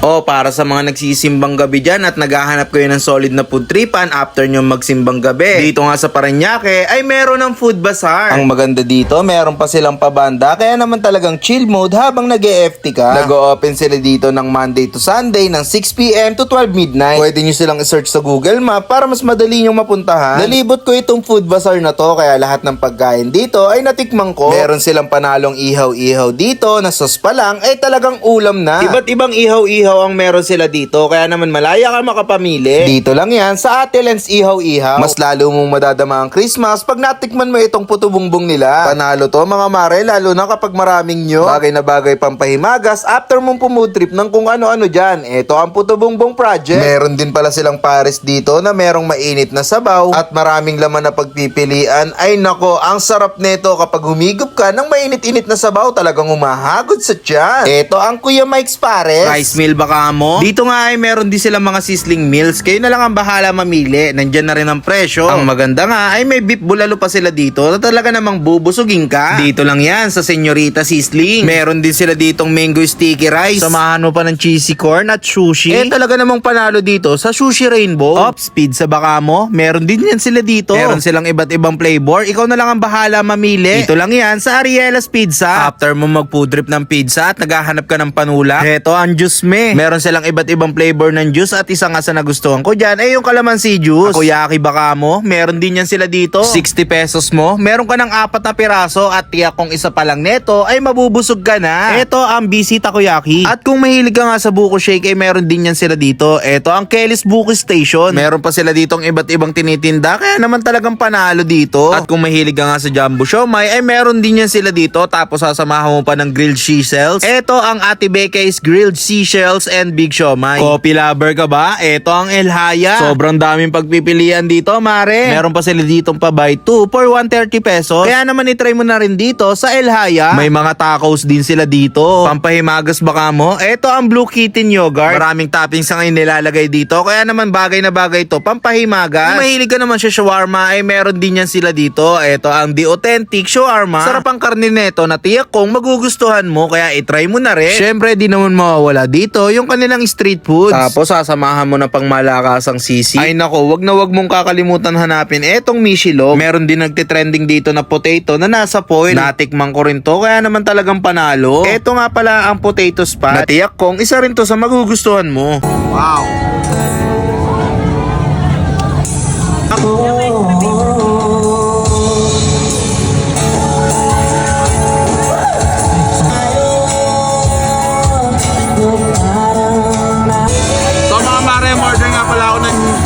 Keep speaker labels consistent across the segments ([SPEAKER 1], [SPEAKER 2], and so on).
[SPEAKER 1] O para sa mga nagsisimbang gabi dyan at naghahanap kayo ng solid na food tripan after nyo magsimbang gabi, dito nga sa Parañaque ay meron ng food bazaar. Ang maganda dito, meron pa silang pabanda, kaya naman talagang chill mode habang nag-EFT ka. Nag-o-open sila dito ng Monday to Sunday ng 6 PM to 12 midnight. Pwede nyo silang i-search sa Google Map para mas madali nyong mapuntahan. Nalibot ko itong food bazaar na to, kaya lahat ng pagkain dito ay natikman ko. Meron silang panalong ihaw-ihaw dito na sauce pa lang ay talagang ulam na. Iba't ibang ihaw-ihaw ang meron sila dito, kaya naman malaya ka makapamili. Dito lang yan sa Ate Lens Ihaw-Ihaw. Mas lalo mong madadama ang Christmas pag natikman mo itong puto bumbong nila. Panalo to mga mare, lalo na kapag maraming nyo. Bagay na bagay pampahimagas after mong pumood trip ng kung ano-ano dyan. Ito ang puto bumbong project. Meron din pala silang pares dito na merong mainit na sabaw at maraming laman na pagpipilian. Ay nako, ang sarap nito kapag humigop ka ng mainit-init na sabaw, talagang umahagod sa tiyan. Ito ang Kuya Mike's pares. Rice meal baka mo? Dito nga ay meron din silang mga sizzling meals. Kayo na lang ang bahala mamili. Nandyan na rin ang presyo. Ang maganda nga ay may beef bulalo pa sila dito na talaga namang bubusugin ka. Dito lang yan sa Señorita Sizzling. Meron din sila ditong mango sticky rice. Samahan mo pa ng cheesy corn at sushi. Talaga namang panalo dito sa Sushi Rainbow. Ops, pizza baka mo? Meron din yan sila dito. Meron silang iba't ibang flavor. Ikaw na lang ang bahala mamili. Dito lang yan sa Ariella's Pizza. After mo mag-food trip ng pizza at naghahanap ka ng panula, eto ang juice me. Meron silang iba't ibang flavor ng juice at isa nga sa nagustuhan ko dyan ay yung calamansi juice. Takoyaki baka mo? Meron din yan sila dito. 60 pesos mo, meron ka ng 4 na piraso at tiyak kung isa pa lang neto ay mabubusog ka na. Ito ang BC Takoyaki. At kung mahilig ka nga sa buko shake ay meron din yan sila dito. Ito ang Kelly's Buko Station. Meron pa sila ditong iba't ibang tinitinda, kaya naman talagang panalo dito. At kung mahilig ka nga sa Jumbo Siomai ay meron din yan sila dito, tapos sasamahan mo pa ng grilled seashells. Ito ang Ate Becky's Grilled Seashells and Big Siomai. Coffee lover ka ba? Ito ang El Haya. Sobrang daming pagpipilian dito, mare. Meron pa sila ditong pa buy 2 for 130 pesos. Kaya naman itry mo na rin dito sa El Haya. May mga tacos din sila dito. Pampahimagas baka mo? Ito ang Blue Kitten Yogurt. Maraming toppings ang nilalagay dito, kaya naman bagay na bagay to pampahimagas. Kung mahilig ka naman sa shawarma ay meron din yan sila dito. Ito ang The Authentic Shawarma. Sarap ang karne neto na tiyak kong magugustuhan mo, kaya itry mo na rin. Syempre di naman mawawala dito yung kanilang street foods. Tapos sasamahan mo na pang malakasang sisi. Ay nako, wag na wag mong kakalimutan hanapin etong Mishilog. Meron din nagtitrending dito na potato na nasa foil. Natikman ko rin to, kaya naman talagang panalo. Ito nga pala ang potato spot. Natiyak kong isa rin to sa magugustuhan mo. Wow.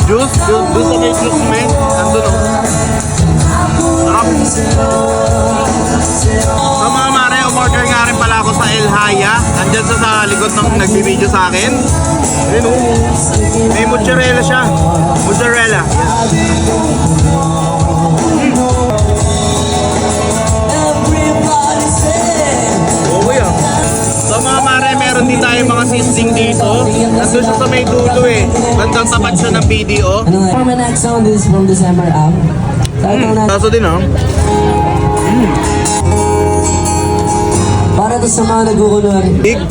[SPEAKER 1] Juice sa may juice men. Nandun o. Sarap. So mga mare, umorder nga rin pala ako sa El Haya. Nandyan sa likod ng nagbibideo sa akin. Ayun o. May mozzarella siya. Mozzarella. Okay ah. So mga mare, meron din tayo mga sizzling dito. Nandun siya sa may dulo eh. Bandang tapat siya ng video.
[SPEAKER 2] For my next song, this is from December out.
[SPEAKER 1] Taso din ah.
[SPEAKER 2] Para to sa mga nagkukunwari.
[SPEAKER 1] Big.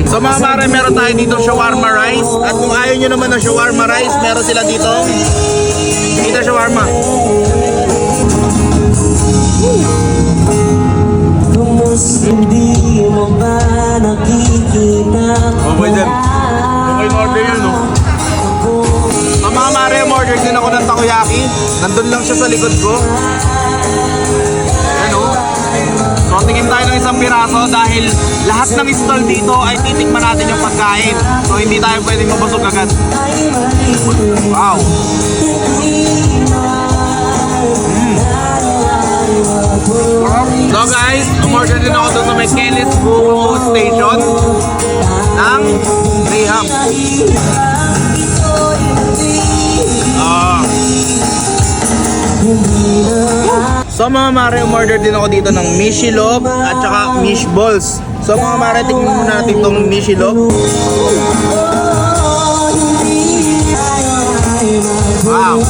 [SPEAKER 1] So mga mare, meron tayo dito shawarma rice. At kung ayaw nyo naman ng shawarma rice, meron sila dito Kita shawarma.
[SPEAKER 2] Hindi mo ba nakikita ko
[SPEAKER 1] Okay din. Okay, order yun no. So mga mare, order din ako ng takoyaki. Nandun lang siya sa likod ko. Ayan o. So tingin tayo ng isang piraso dahil lahat ng stall dito ay titikman natin yung pagkain. So hindi tayo pwedeng mabusog agad. Wow. So guys, umorder din ako doon sa may Kelly's Buko Station ng Rehab. So mga mare, umorder din ako dito ng Mishilog at saka Mish Balls. So mga mare, tingnan muna natin itong Mishilog. Wow.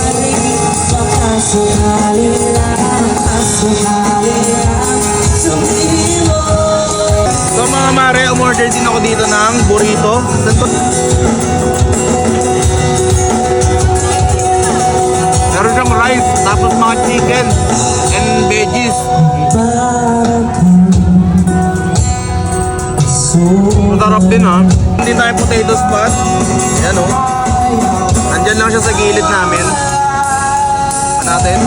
[SPEAKER 1] So mga mga mare, umorder din ako dito ng burrito. Meron siyang rice, tapos mga chicken and veggies. Masarap din ha. Hindi tayo potato spot. Ayan o. Nandyan lang siya sa gilid namin. Ano natin?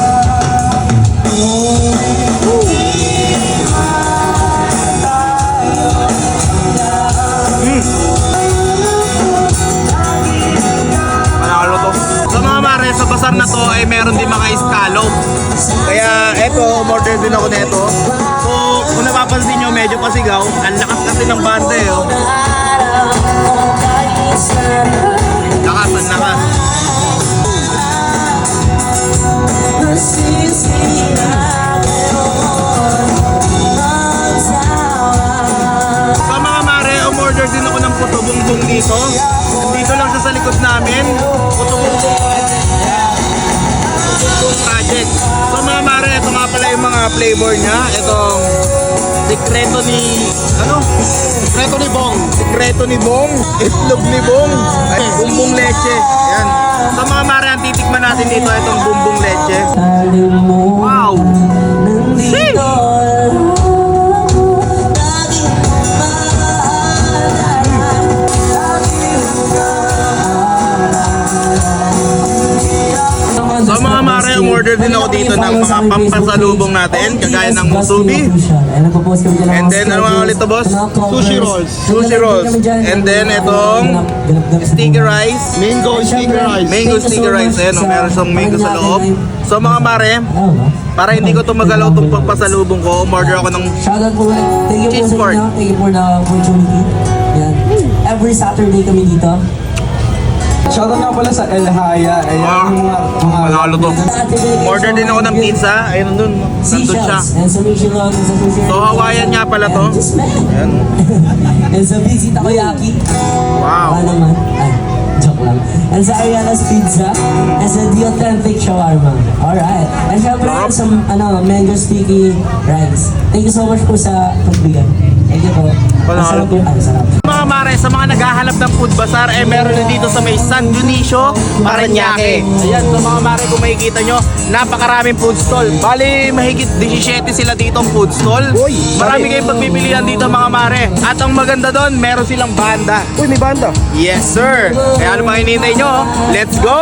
[SPEAKER 1] Panalo to. Sa mga mare, sa basar na to ay meron din mga scallop. Kaya eto, umorder din ako nito. So, kung napapansin nyo, medyo pasigaw. Ang lakas kasi ng banda eh. Oh. Lakas, ang lakas. Sa mga mare, umorder din ako ng puto bumbong dito. Dito lang siya sa likod namin. Puto bumbong project. So mga mare, ito nga pala yung mga flavor niya. Itong sikreto ni Bong, itlog ni Bong, ay bumbong leche. Yan. So mga mare, ang titikman natin dito itong bumbong leche. Wow! So mga mare, umorder din ako dito ng mga pampasalubong natin, kagaya ng musubi. And then, ano mga ulit to, boss?
[SPEAKER 3] Sushi rolls.
[SPEAKER 1] Sushi rolls. And then, itong sticky rice.
[SPEAKER 3] Mango sticky rice.
[SPEAKER 1] Mango sticky rice. Ayan, oh, meron siyang mango sa loob. So mga mare, para hindi ko tumagalaw itong pampasalubong ko, umorder ako ng
[SPEAKER 2] Shoutout po ulit. Thank you
[SPEAKER 1] Cheese
[SPEAKER 2] po
[SPEAKER 1] board.
[SPEAKER 2] sa inyo. Thank you for the opportunity. Yan. Every Saturday kami dito.
[SPEAKER 3] Shoutout nga pala sa El Haya. Ayan yung mga
[SPEAKER 1] panalo to. Order din ako ng pizza. Ayun, nandun. Nandun siya.
[SPEAKER 2] Seashells. And sa Michelin. And sa Sushi.
[SPEAKER 1] So, Hawaiian nga pala to.
[SPEAKER 2] Just man.
[SPEAKER 1] Ayan.
[SPEAKER 2] And sa Busy Takoyaki.
[SPEAKER 1] Wow.
[SPEAKER 2] Ano naman? Ay, joke lang. And sa Ariana's Pizza. And sa The Authentic Shawarma. Alright. And syempre sa mango sticky rice. Thank you so much po sa pagbigay. Thank you po.
[SPEAKER 1] Panalo.
[SPEAKER 2] Masarap po. Ay, sarap.
[SPEAKER 1] Mga mare, sa mga naghahanap ng food bazaar, meron din dito sa may San Dionisio, Parañaque. Ayan, so mga mare, kung makikita nyo, napakaraming food stall. Bali, mahigit 17 sila dito ang food stall. Marami kayong pagpipilian dito mga mare. At ang maganda doon, meron silang banda.
[SPEAKER 3] Uy, may banda.
[SPEAKER 1] Yes sir! Kaya ano mga hinihintay nyo? Let's go!